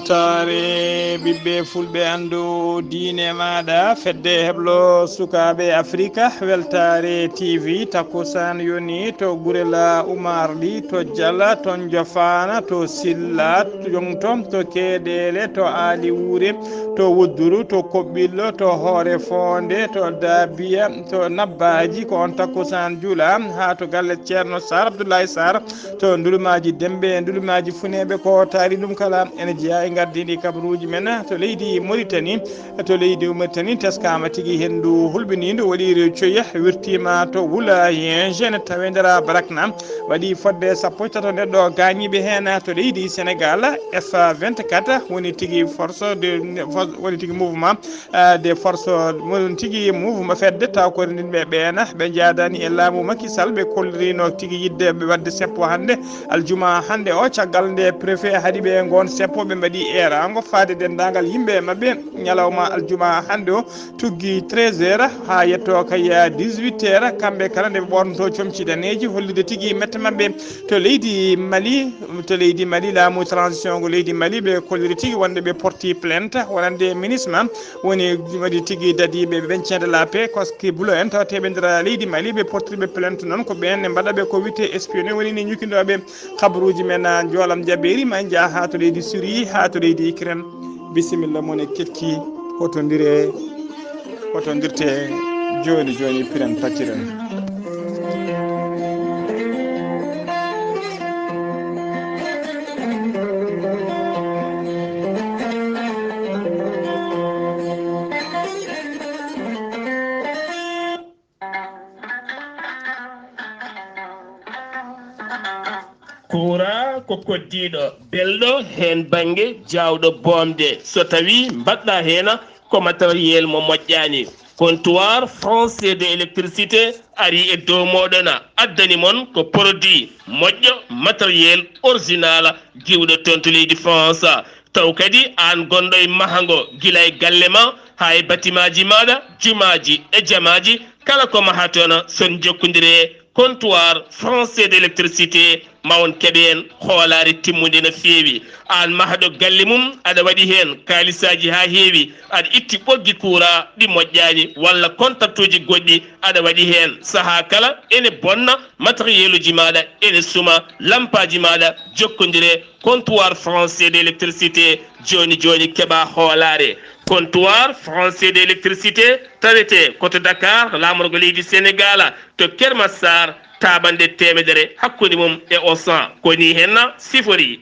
weltare ɓiɓɓe fulɓe andu diine maɗa fedde heblo sukaɓe afrique weltare tv takkusan yoni to gurela oumar ɗi to diala ton diofana to silla jongtom to keeɗele to ali wuure to wudduru to koɓɓillo to hoore fonde to dabiya to nabbaji ko on takkusan juula ha to galle ceerno sar abdoulaye sar to ndulumaji dembe ndulumaji funeɓe ko taari ɗum kala ene jeeya e gardini kabaruji men to leydi Mauritanie to leydi Mauritanie teskama tigui hendu hulɓinidu waɗi coya wirtima to wuula yengene tawe ndera barakna waɗi fodde sappo tato neɗɗo gañiɓe hen to leydi Sénégal F24 woni tigui force de woni tigui mouvement des forces woni tigui mouvement fedde taw ko ndinɓe ɓeena ɓe jaadani e laamu Macky Sall ɓe kollirino tigui yidde ɓe wadde seppo hande aljuma hande o caggal nde préfet haadi ɓe gon seppo ɓe mbaɗi erango faade dendagal yimɓe mabɓe ñalawma aljuma hande o tuggi 13 h ha yetto kaya 18 h kamɓe kala nde ɓe ɓornoto comci daneji hollide tigui mette mabɓe to leydi Mali laamu transition go leydi Mali ɓe kolliri tigui wonde ɓe porti plainte wonande ministre man woni waɗi tigui dadiɓe ɓe de la paix koski bulo en tawateɓe nder leydi Mali ɓe portiriɓe plainte noon ko ɓen mbaɗaɓe ko wite espionné woni ni ñukinɗoɓe kabaruji men joolam jaɓɓeri ma jaa ha to leydi Syrie ha to leydi Ukraine bisimilla moon e ketki hotodirte joni piren patiren kura ko koddiɗo belɗo hen banggue jawɗo bomde so tawi mbaɗɗa hen ko matériel mo moƴƴani comptoir français de électricité ari e dow moɗon addani moon ko produit moƴƴo matériel original giwɗo toon to leydi France taw kadi an gonɗo e mahango guila e galle ma ha e batimaji maɗa jumaji e jamaji kala ko maha toon son jokkodire comptoir français d'électricité mawon keɓen hoolare timmude no feewi an mahaɗo galle mum aɗa waɗi hen kalisaji ha heewi aɗa itti ɓoggi courant ɗi moƴƴani walla contact uji goɗɗi aɗa waɗi hen saaha kala ene bonna matériel uji maɗa ene suma lampaji maɗa jokkodire comptoir français d'électricité joni keeɓa hoolare comptoir français d'électricité tawete koto Dakar lamorgo leydi Sénégal to Kermassar tabande temedere hakkude mum e Auchan koni henna sifori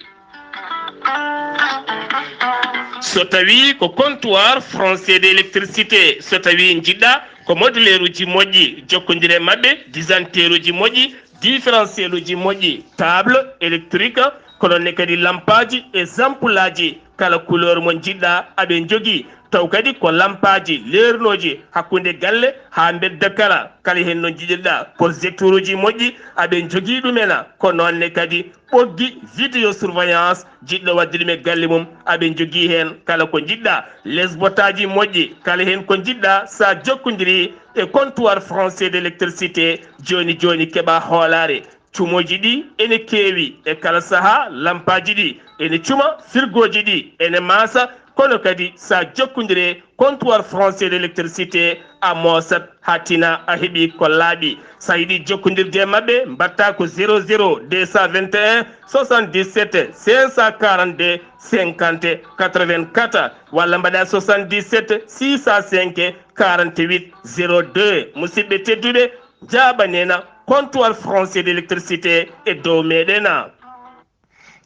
so tawi ko comptoir français d'électricité so tawi jiɗɗa ko modulaire uji moƴƴi jokkodire mabɓe disanteur uji moƴƴi différentiel uji moƴƴi table électrique kono kadi lampaji e zampulaji kala couleur mo jiɗɗa aɓe jogui taw kadi ko lampaji leernoji hakkude galle ha bedda kala hen no jiɗirɗa projecteur uji moƴƴi aɓe jogui ɗumena ko nonne kadi ɓoggi vidéo surveillance jiɗɗo wadde ɗum e galle mum aɓe jogui hen kala ko jiɗɗa lesbotaji moƴƴi kala hen ko jiɗɗa sa jokkodiri e comptoir français d'électricité joni keeɓa hoolare cumoji ɗi ene keewi e kala saaha lampaji ɗi ene cuma firgoji ɗi ene maasa kono kadi sa jokkodire comptoir français d'électricité a moosat ha tina a heeɓi ko laaɓi sa yiiɗi jokkodirde mabɓe mbatta ko 00 221 77 542 50 84 walla mbaɗa 77 605 48 02 musidɓe tedduɓe jaɓanena comptoir français d'électricité e dow meɗena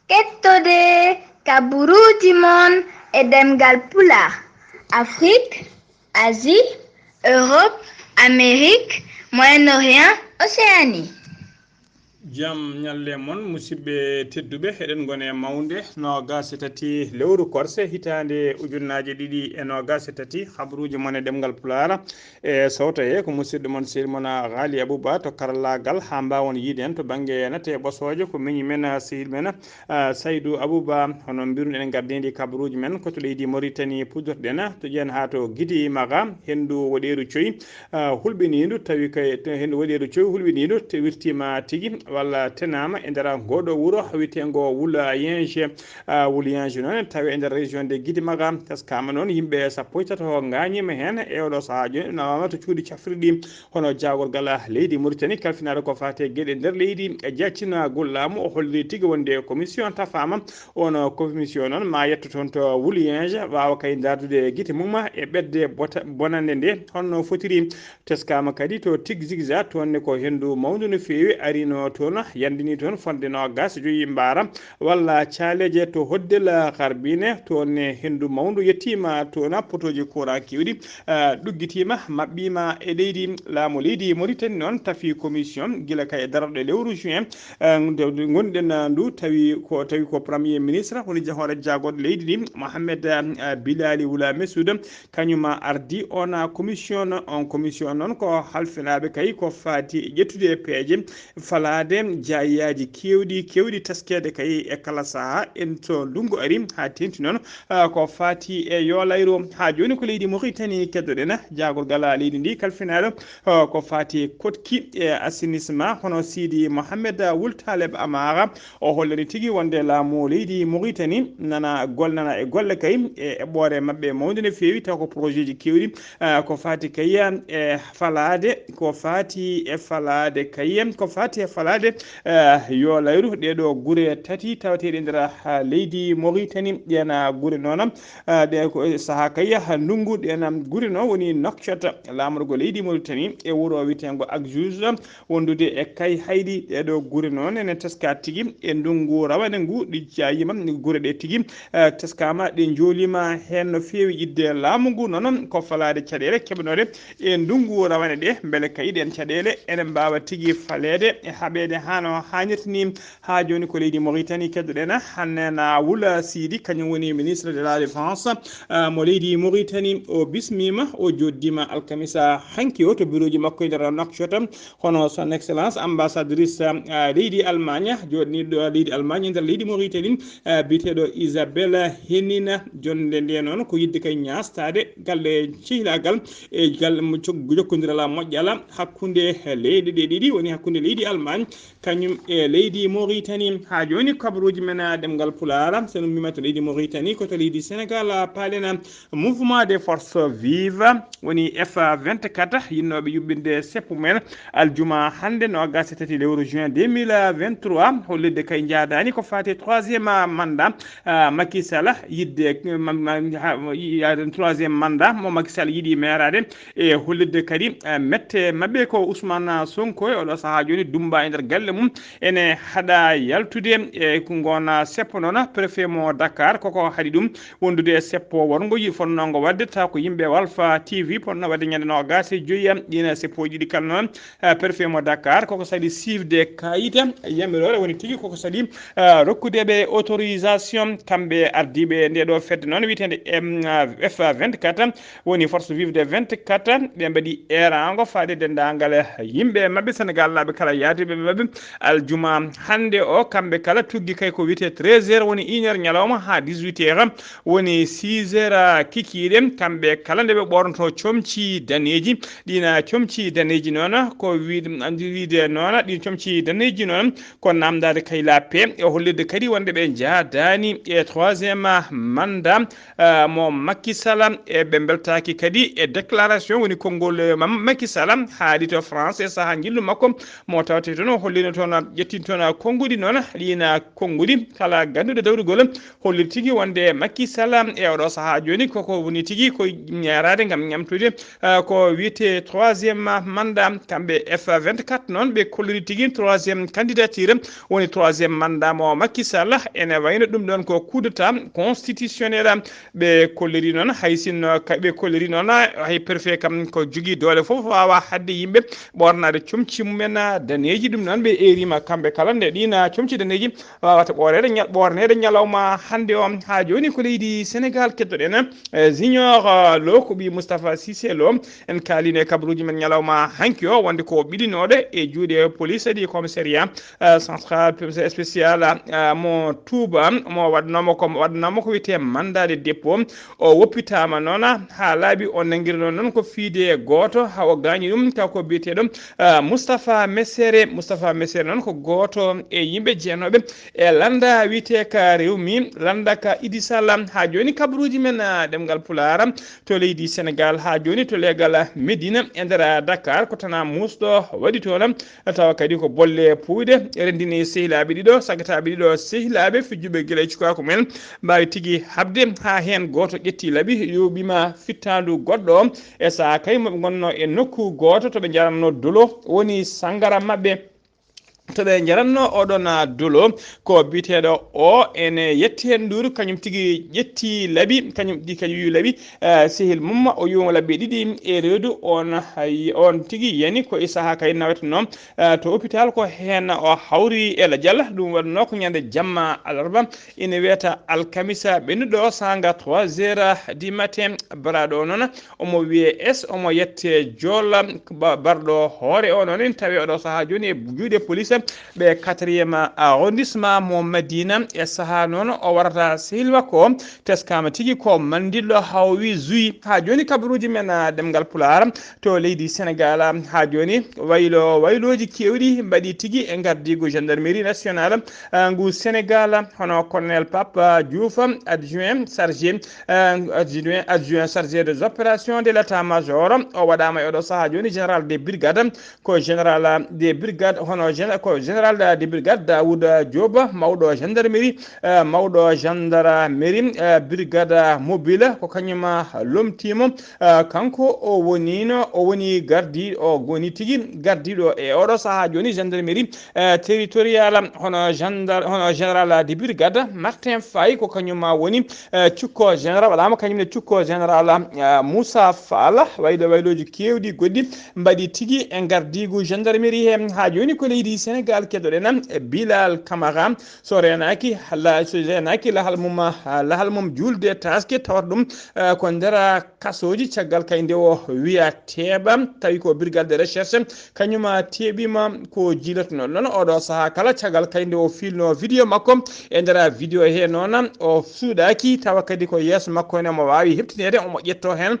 kettode kabaruji mon e ɗemngal pulaar Afrique, Asie, Europe, Amérique, Moyen-Orient, Océanie. jam nyalle mon musidɓe tedduɓe eɗen gone mawnde no gase tati lewru korse hitande ujunnaje ɗiɗi e no gase tati habruji mon e ɗemgal pulaar e sawtaye ko musidɗo mon sehil mon Ghalii Abuu Bah to karallagal ha mbawon yiide en to banggue nate ɓosoje ko miñi men sehil men Saydou Abou Bah hono mbiruno eɗen gardidi kabaruji men ko to leydi Mauritanie pudorɗen to ƴen ha to Guidi Maga hendu waɗeru coyi hulɓinidu tawi kay hendu waɗeru coyi hulɓinidu to wirtima tigui walla tenama e nder goɗo wuuro wiyetego Wulayenje Wulayenje noon tawi e nder région de Guidi Maga teskama noon yimɓe sappo e tato gañima hen e oɗo saaha joni nawama to cuuɗi cafrirɗi hono jagorgal leydi Mauritanie kalfinade ko fate gueɗe nder leydi e jaccina gollamu o holliri tigui wonde commission tafama on commission noon ma yetto toon to Wulayenje wawa kay dardude guite mum e ɓedde bonande nde honno fotiri teskama kadi to tigzigza tonne ko hendu mawdu no fewi arino toon yandini toon fonde no gas joyi mbara walla caleje to hoddel harbine toon hendu mawdu yettima toon potoji courant kewɗi ɗuggitima maɓɓima e leydi laamu leydi Mauritanie noon tafi commission guila kay darɗo lewru juin gonɗen ndu tawi ko premier ministre woni hoore jagoɗo leydi ndi Mohamed Bilali Wula Messoud kañuma ardi on commission noon ko halfinaɓe kay ko fati ƴettude peeje falade jayaji kewɗi taskede kay e kala saaha en to ndungu ari ha tenti noon ko fati e yolayro ha joni ko leydi Mauritanie keddoɗen jagorgal leydi ndi kalfinaɗo ko fati kotki e assainissement hono Sidi Mohamed Wultaleb Amara o holliri tigui wonde laamu leydi Mauritanie nana e golle kay e eɓɓore mabɓe mawde no fewi taw ko projet ji kewɗi ko fati kay e falade yo layru ɗeɗo guure tati tawateɗe nder leydi Mauritanie ɗena guure noon ɗe ko saaha kay ndungu ɗena guure noon woni Nouakchott lamorgo leydi Mauritanie e wuuro witengo Agjouz wondude e kay haydi ɗeɗo guure noon ene teska tigui e ndungu rawane ngu ɗi jayima guure ɗe tigui teskama ɗe jolima hen no fewi yidde laamu ngu noon ko falade caɗele keɓnode e ndungu rawane ɗe beele kayɗi en caɗele ene mbawa tigui falede e haɓede hano hannirtini ha joni ko leydi Mauritanie keddoɗen hannena Wula Sidi kañum woni ministre de la défense mo leydi Mauritanie o bismima o joddima alkamisa hanki o to bureau ji makko e nder Nouakchott hono son excellence ambassadrice leydi Allemagne joɗniɗo leydi Allemagne e nder leydi Mauritanie biteɗo Isabelle Henina jonde nde noon ko yidde kay ñastade galle cehilagal e galle jokkodirala moƴƴala hakkude leydi ɗe ɗiɗi woni hakkude leydi Allemagne kañum e leydi Mauritanie ha joni kabaruji men ɗemgal pulaar so mimma to leydi Mauritanie ko to leydi Sénégal palena mouvement des forces vives woni F24 yinnoɓe yuɓɓinde seppu men aljuma hande no gase tati lewru juin 2023 hollirde kay jadani ko fati troisiéme mandat Macky Sall yidde troisiéme mandat mo Macky Sall yiiɗi merade e hollirde kadi mette mabɓe ko Ousmane Sonko e oɗo saaha joni dumba e nder galle mum ene haɗa yaltude e ko gona seppo noon préfet mo Dakar koko haɗi ɗum wondude e seppo worgoji fonnogo wadde taw ko yimɓe Walfa TV ponno wadde ñande no gase joyiyam ɗina seppoji ɗi kala noon préfet mo Dakar koko saɗi sifde kayita yamirore woni tigui koko saɗi rokkudeɓe autorisation kamɓe ardiɓe ndeɗo fedde noon witende F24 woni force vive de 24 ɓe mbaɗi erango faade dendagal yimɓe mabɓe Sénégal laaɓe kala yaadiɓe mabɓe aljuma hande o kamɓe kala tuggi kay ko wiyete 13h woni 1h ñalawma ha 18h woni 6h kikiɗe kamɓe kala ndeɓe ɓornoto comci daneji ɗina comci daneji noon ko wiide noon ɗin comci daneji noon ko namdade kay lappe e hollirde kadi wonde ɓe jadani e troisiéme mandat mo Macky Sall e ɓe beltaki kadi e déclaration woni konngol Macky Sall haali to France e saaha jillu makko mo tawte toon hollino toon ƴettini toon konngudi noon ɗina konngudi kala ganduɗo dawrugol hollir tigui wonde Macky Sall e oɗo saaha joni koko woni tigui ko ñarade gam ñamtude ko wiyete troisiéme mandat kamɓe F24 noon ɓe kolliri tigui troisiéme candidature woni troisiéme mandat mo Macky Sall ene wayno ɗum ɗon ko coup d'état constitutionnel ɓe kolliri noon hay sinno ɓe kolliri noon hay préfet kam ko jogui doole foof wawa hadde yimɓe ɓornade comci mumen daneji ɗum noon noon ɓe erima kamɓe kala nde ɗina comcide ndeji wawata ɓornede ñalawma hande o ha joni ko leydi Sénégal keddoɗen junior lo ko ɓi Moustapha Cissé Lo en kaalino e kabaruji men ñalawma hanki o wonde ko ɓiɗinoɗe e juuɗe police ɗi commissariat central spécial mo Touba mo waɗnoma ko wiyete mandat de dépôt o woppitama noon ha laaɓi o nanguirino noon ko fiide goto hawo gañi ɗum taw ko biyeteɗo Moustapha Messere noon ko goto e yimɓe jeenoɓe e landa wiyete ka rewmi landa ka Idi Sall ha joni kabaruji men ɗemgal Pulaar to leydi Sénégal ha joni to legal Médina e nder Dakar ko tana musɗo waɗi toon tawa kadi ko bolle puyde rendini sehilaɓe ɗiɗo sagataɓe ɗiɗo sehilaɓe fijjuɓe guila cukako men mbawi tigui habde ha hen goto ƴetti laaɓi yoɓima fittandu goɗɗo e saaha kay moɓe gonno e nokku goto toɓe jaranno dolo woni sangara mabɓe to ɓe jaranno oɗon dolo ko biteɗo o ene yetti hen ndur kañum tigui ƴetti laaɓi kañum wi laaɓi sehil mum o yuma labbe ɗiɗi e reedu on tigui yani ko e saaha kay nawetno to hôpital ko hen o hawri e ladial ɗum waɗno ko ñande jamma alarba ina wiyata alkamisa ɓennuɗo sanga 3h du matin baraɗo noon omo wiye omo yette jolla barɗo hoore o noon tawi oɗo saaha joni e juuɗe police ɓe 4e arrondissement mo Madina e saaha noon o warata sehil makko teskama tigui ko mandiɗɗo hawwi zuyi ha joni kabaruji men ɗemgal Pulaar to leydi Sénégal ha joni wayloji kewɗi mbaɗi tigui e gardigo gendarmerie nationale ngu Sénégal hono colonel Pape Diouf adjoint chargé des opérations de l'état-major o waɗama e oɗo saaha joni général des brigades ko général des brigades hono général des brigades Daoud Diop mawɗo gendarmerie brigade mobile ko kañuma lomtimo kanko o woni gardiɗo e oɗo saaha joni gendarmerie territorial hono général des brigades Martin Faye ko kañuma woni cukko général waɗama kañumne cukko général Moussa Fall wayloji kewɗi goɗɗi mbaɗi tigui e gardigu gendarmerie he ha joni ko leydi Sénégal keddoɗen Bilal Camara so renaki lahal mum julde taske tawat ɗum ko nder kasoji caggal kay nde o wiya teɓa tawi ko brigade de recherche kañuma teɓima ko jilatno noon oɗo saaha kala caggal kay nde o filno vidéo makko e nder vidéo he noon o suuɗaki tawa kadi ko yeeso makko ne mo wawi heptinede omo ƴetto hen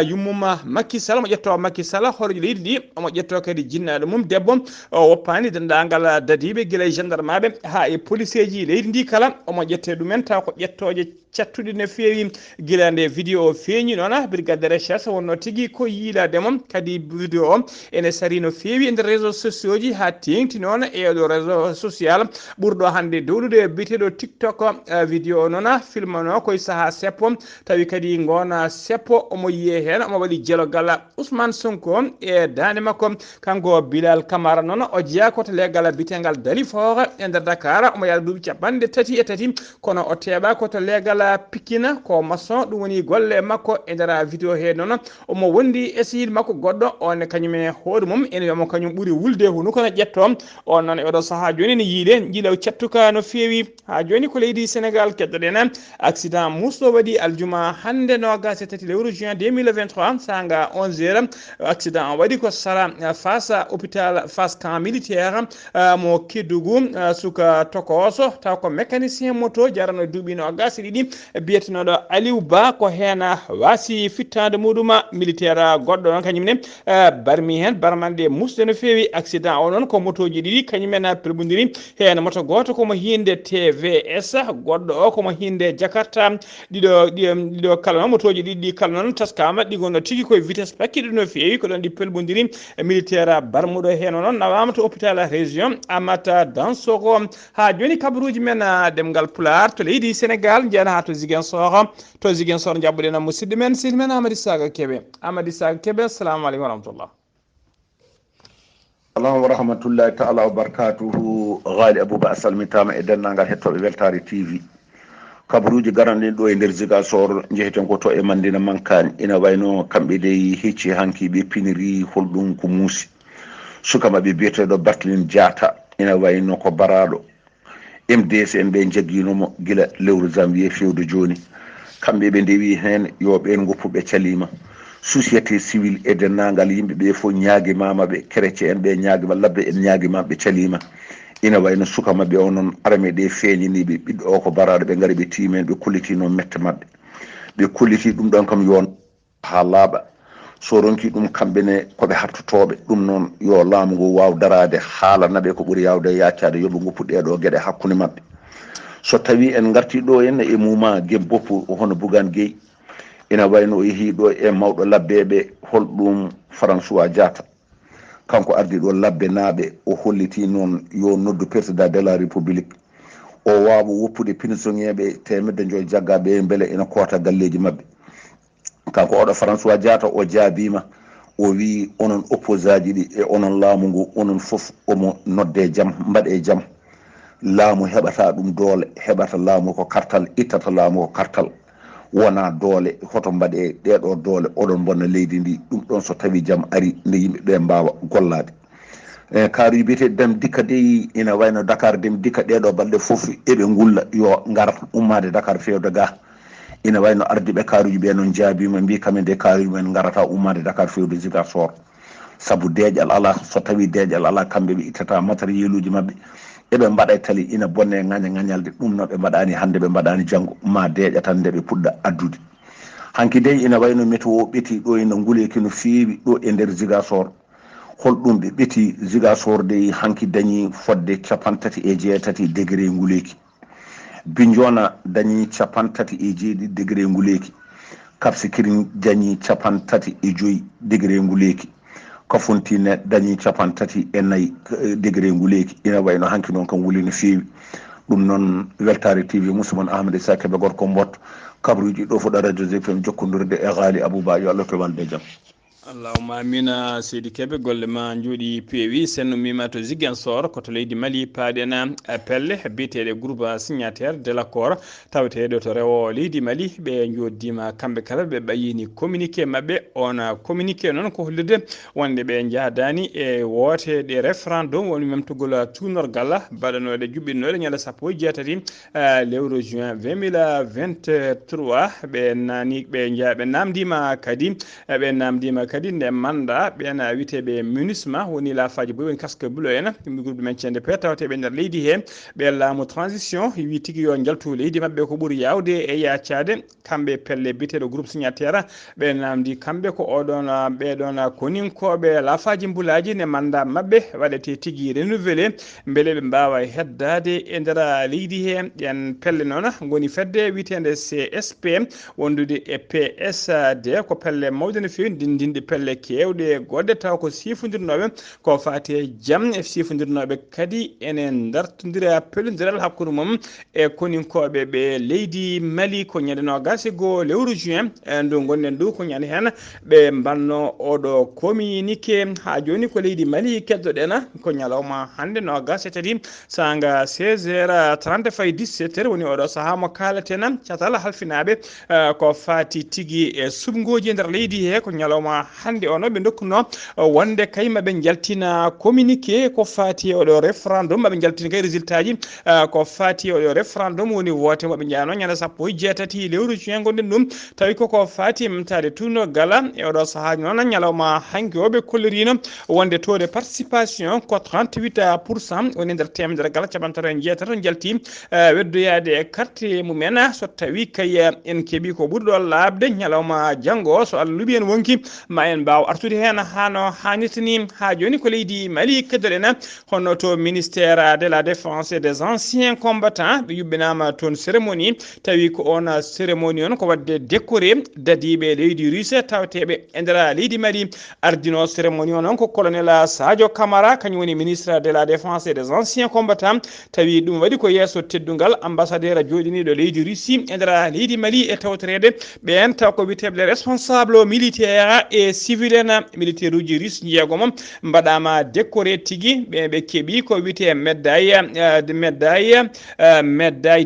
yummuma Macky Sall omo ƴetto Macky Sall horoji leydi ndi omo ƴetto kadi jinnaɗo mum debbo o woppani dendagal dadiɓe guila e gendarmeɓe ha e police ji leydi ndi kala omo ƴette ɗumen taw ko ƴettoje cattuɗi no feewi guila nde vidéo o feeñi noon brigade de recherche wonno tigui ko yiilade mum kadi vidéo o ene sari no feewi e nder réseaux sociaux ji ha tengti noon e ɗo réseau social ɓurɗo hande dowlude biteɗo TikTok vidéo o noon filmano koye saaha seppo tawi kadi gona seppo omo yiye hen omo waɗi jeelogal Ousmane Sonko e dande makko kanko Bilal Camara noon o jeeya koto leggal bitegal Dalifort e nder Dakar omo yaada duuɓi 33 kono o teeɓa koto leggal Pikine ko maçon ɗum woni golle makko e nder vidéo he noon omo wondi e sehil makko goɗɗo on kañum e hoore mum ene wiyamo kañum ɓuuri wulde huno kono ƴetto on noon e oɗo saaha joni ne jiilaw cattuka no feewi ha joni ko leydi Sénégal keddoɗen accident musɗo waɗi aljuma hande 23 lewru juin 2023 sanga 11h accident waɗi ko sara face hôpital face camp militaire mo Kédougou suka tokoso taw ko mécanicien moto jarano duuɓi 22 biyetenoɗo Aliou Ba ko hen wasi fittade muɗum militaire goɗɗo noon kañumne barmi hen barmande musde no feewi accident o noon ko motoji ɗiɗi kañumen pelbodiri hen moto goto komo hinde TVS goɗɗo o komo hinde Jakarta ɗiɗo kala noon motoji ɗiɗi kala noon taskama ɗi gonno tigui koye vitesse pakkiɗo no feewi ko ɗon ɗi pelbodiri militaire barmuɗo hen o noon nawama to hôpital région Amata Dansokho ha joni kabaruji men ɗemgal Pulaar to leydi Sénégal jeena ha to Ziguinchor jabɓuɗen musidɗo men sehil men Amady Saga Kébé assalamu aleykum wa rahmatullah. Assalamu wa rahmatullahi ta'ala wa barakatuhu. Ghalii Abuu Bah salmitama e dennangal hettoɓe Weltare TV kabaruji garanɗin ɗo e nder Ziguinchor jeheten ko to e Mandina Mankani ina wayno kamɓe dey hecci hanki ɓe piniri holɗum ko muusi suka maɓe biyeteɗo Barthélémy Diatta ina wayno ko baraɗo MDS en ɓe jagginomo gila lewru janvier fewde joni kamɓe ɓe ndewi hen yo ɓen goppuɓe calima société civile e dennagal yimɓe ɓe fof ñaaguimama ɓe chrétien en ɓe ñaaguima labbe en ñaaguima ɓe calima ina wayno suka mabɓe onon armée ɗe feeñiniɓe ɓiɗɗo o ko baraɗo ɓe gaari ɓe timen ɓe kollitino mette mabɓe ɓe kolliti ɗum ɗon kam yon ha laaɓa so ronki ɗum kamɓene koɓe hattotoɓe ɗum noon yo laamu ngu waw darade haalanaɓe ko ɓuuri yawde yaccade yooɓe goppu ɗeɗo gueɗe hakkude mabɓe so tawi en garti ɗo henna e muma gueb boppu hono Bougane Gueye ina wayno o yeehi ɗo e mawɗo labbeɓe holɗum François Diatta kanko ardi ɗo labbe naaɓe o holliti noon yo noddu président de la république o wawa woppude prisonnier ɓe temedde joyi jaggaɓe beele ina koota galleji mabɓe kanko oɗo François Diatta o jaabima o wi onon opposaji ɗi e onon laamu ngu onon foof omo nodde jaam mbaɗe jaam laamu heɓata ɗum doole heɓata laamu ko kartal ittata laamu ko kartal wona doole hoto mbaɗe ɗeɗo doole oɗon bonna leydi ndi ɗum ɗon so tawi jaam ari nde yimɓeɓe mbawa gollade kaaruji biyete dem dikka de ina wayno Dakar dem dikka ɗeɗo balɗe foof eɓe gulla yo gar ummade Dakar fewde ga ina wayno ardiɓe kaaruji ɓe noon jaabima mbi kamen de kaaruji men garata ummade Dakar fewde Ziguinchor saabu deeƴal ala so tawi deeƴal ala kamɓe ɓe ittata matériel uji mabɓe eɓe mbaɗa tali ina bonne ŋañalde ɗum noon ɓe mbaɗani hande ɓe mbaɗani janggo ma deeƴa tan nde ɓe puɗɗa addude hanki de ina wayno météo ɓeeti ɗo ina nguleki no feewi ɗo e nder Ziguinchor holɗum ɓe ɓeeti Ziguinchor de hanki dañi fodde 37 degré nguleki Bignona dañi 37 degré nguleki Cap Skirring dañi 35 degré nguleki Kafountine dañi 34 degré nguleki ina wayno hanki noon kam wuli no feewi ɗum noon Weltare TV Moussaman Ahmad Issa Keɓe gorko mbotto kabruji ɗo fuɗa radio ZFM jokkodurde e Ghalii Abou Bah yo Allah to walde jaam allahumma amina seydi Keɓe golle ma jooɗi peewi senno mima to Ziguinchor koto leydi Mali paaɗena pelle biyeteɗe groupe signataire de l'accord taweteɗo to rewo leydi Mali ɓe joddima kamɓe kala ɓe ɓayini communiqué mabɓe on communiqué noon ko hollirde wonde ɓe jaadani e wooteɗe référendum woni memtugol tunorgal baɗanoɗe juɓɓinnoɗe ñande sappo e jeetati lewru juin 2023 ɓe nani ɓe namdima kadi kadi nde manda ɓena witeɓe MINUSMA woni laafaji boy woni casque bleu en groupe de maintien de paix tawateɓe nder leydi he ɓe laamu transition wi tigui yo jaltu leydi mabɓe ko ɓuuri yawde e yaccade kamɓe pelle biteɗo groupe signataire ɓe namdi kamɓe ko oɗon ɓeɗon koninkoɓe laafaji mbulaji ne manda mabɓe waɗete tigui renouvelé beele ɓe mbawa heddade e nder leydi he ɗen pelle noon goni fedde witede CSP wondude e PSD ko pelle mawde no fewi dindinde pelle kewɗe goɗɗe taw ko sifodirnoɓe ko fate jaam e sifodirnoɓe kadi enen dartodira pellodiral hakkude mum e koninkoɓe ɓe leydi Mali ko ñande 21 lewru juin ndu gonɗen ɗo ko ñande hen ɓe mbanno oɗo communiqué ha joni ko leydi Mali keddoɗen ko ñalawma hande 23 sanga 16h30 fayi 17h woni oɗo saaha mo kalaten catal halfinaɓe ko fati tigui e subgoji e nder leydi he ko ñalawma hande ono ɓe dokkuno wonde kayma ɓe jaltina communiqué ko fati oɗo référendum maɓe jaltina kay résultat ji ko fati oɗo référendum woni vote moɓe jano ñande sappo e jeetati lewru juin gonɗen ɗum tawi koko fati memtade tunogala e oɗo saahaji noon ñalawma hanki o ɓe kollirino wonde taux de participation ko 38% woni nder temedere gala caɓantaro en jeetato jalti weddoyade e carte mumen so tawi kay en keeɓi ko ɓuuri ɗo labde ñalawma janggo so Allah luuɓi en wonki ma en mbaw artude hen hano hannirtini ha joni ko leydi Mali keddoɗen hono to ministère de la défense et des anciens combattants ɓe yuɓɓinama toon cérémonie tawi ko on cérémonie on ko wadde décoré dadiɓe leydi russe tawateɓe e nder leydi Mali ardino cérémonie on ko colonel Sadio Camara kañum woni ministre de la défense et des anciens combattants tawi ɗum waɗi ko yesso teddugal ambassadeur joɗiniɗo leydi Russie e nder leydi Mali e tawtorede ɓen taw ko witeɓe responsable militaire et civil en militaire uji russe jeegom mbaɗama décoré tigui ɓe keeɓi ko wiyete médaille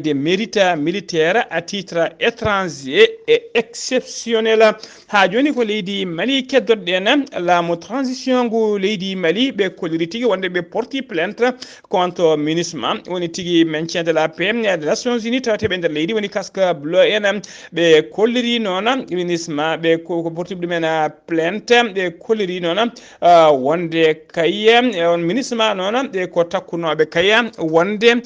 de mérite militaire à titre étranger et exceptionnel. ha joni ko leydi Mali keddoɗen laamu transition ngu leydi Mali ɓe kolliri tigui wonde ɓe porti plainte contre MINUSMA woni tigui maintien de la paix des Nations Unies tawateɓe nder leydi woni casque bleu en ɓe kolliri noon MINUSMA ɓe ko portiɓe ɗumen plainte ɓe kolliri noon wonde kayya on MINUSMA noon ɓe ko takkunoɓe kayya wonde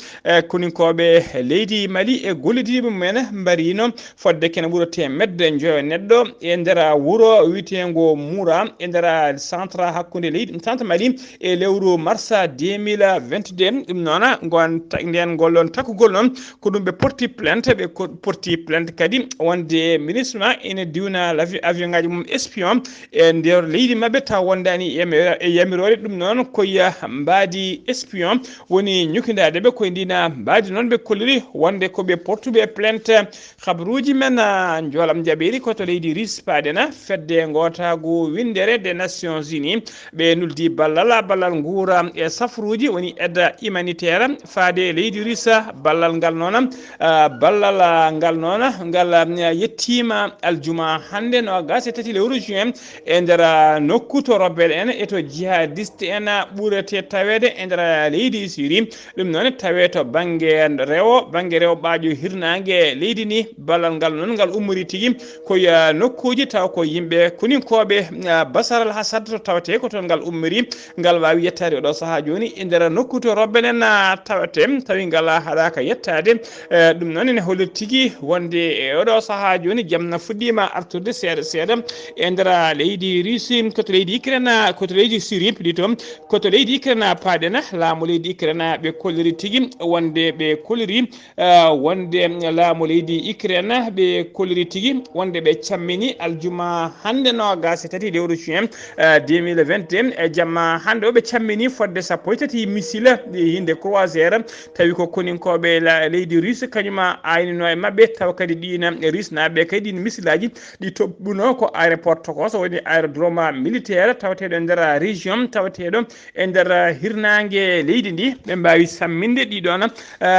koninkoɓe leydi Mali e gollidiɓe mumen mbarino fodde kene ɓuuro temedde joyo neɗɗo e nder wuro wiyetego Moura e nder centre hakkude leydi centre Mali e lewru mars 2022 ɗum noon nden gollon takkugol noon ko ɗum ɓe porti plainte ɓe porti plainte kadi wonde MINUSMA ene diwna avion ngaji mum espion e nder leydi mabɓe taw wondani e yamirore ɗum noon koye mbaadi espion woni ñukindadeɓe koye ndina mbaadi noon ɓe kolliri wonde koɓe portuɓe plainte habaruji men joolam jaɓeri koto leydi russe paɗena fedde gotagu windere des Nations Unies ɓe nuldi ballal nguura e safruji woni aide humanitaire faade leydi russe ballal ngal noon ngal yettima aljuma hande no gas e tati lewru juin e nder nokku to robbel en e to jihadiste en ɓurete tawede e nder leydi Syrie ɗum noon tawe to banggue rewo ɓaajo hirnangue leydi ni ballal ngal noon ngal ummori tigui koye nokkuji taw ko yimɓe koninkoɓe Bashar al-Assad to tawate ko toon ngal ummori ngal wawi yettade oɗo saaha joni e nder nokku to robbel en tawate tawi ngal haɗaka yettade ɗum noon ene holli tigui wonde e oɗo saaha joni jamna fuɗɗima artude seeɗa e nder leydi Russie koto leydi Ukraine koto leydi Syrie plutôt koto leydi Ukraine paɗena laamu leydi Ukraine ɓe kolliri tigui wonde ɓe kolliri wonde laamu leydi Ukraine ɓe kolliri tigui wonde ɓe cammini aljuma hande no gas tati lewru juin 2021 e jamma hande o ɓe cammini fodde sappo e tati missile hinde croisére tawi ko koninkoɓe leydi russe kañuma aynino e mabɓe taw kadi ɗina russe naɓe kadi ɗin missilaji ɗi toɓɓuno ko aéroport Tokos woni aérodrome militaire tawateɗo e nder région tawateɗo e nder hirnangue leydi ndi ɓe mbawi samminde ɗiɗon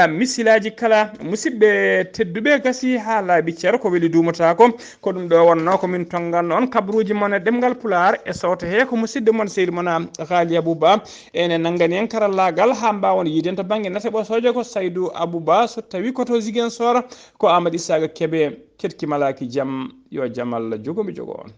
missilaji kala musidɓe tedduɓe gasi ha laaɓi ceero ko weeli dumatako ko ɗum ɗo wonno komin tonganno on kabaruji mon ɗemgal pulaar e sawta he ko musidɗo mon seydi mon Ghalii Abuu Bah ene nanggani en karallagal ha mbawon yiden to banggue nateɓo sojo ko Saydou Abou Bah so tawi koto Ziguinchor ko Amadou Isaga Kébé ketkimalaki jaam yo jaam Allah jogomi jogo on.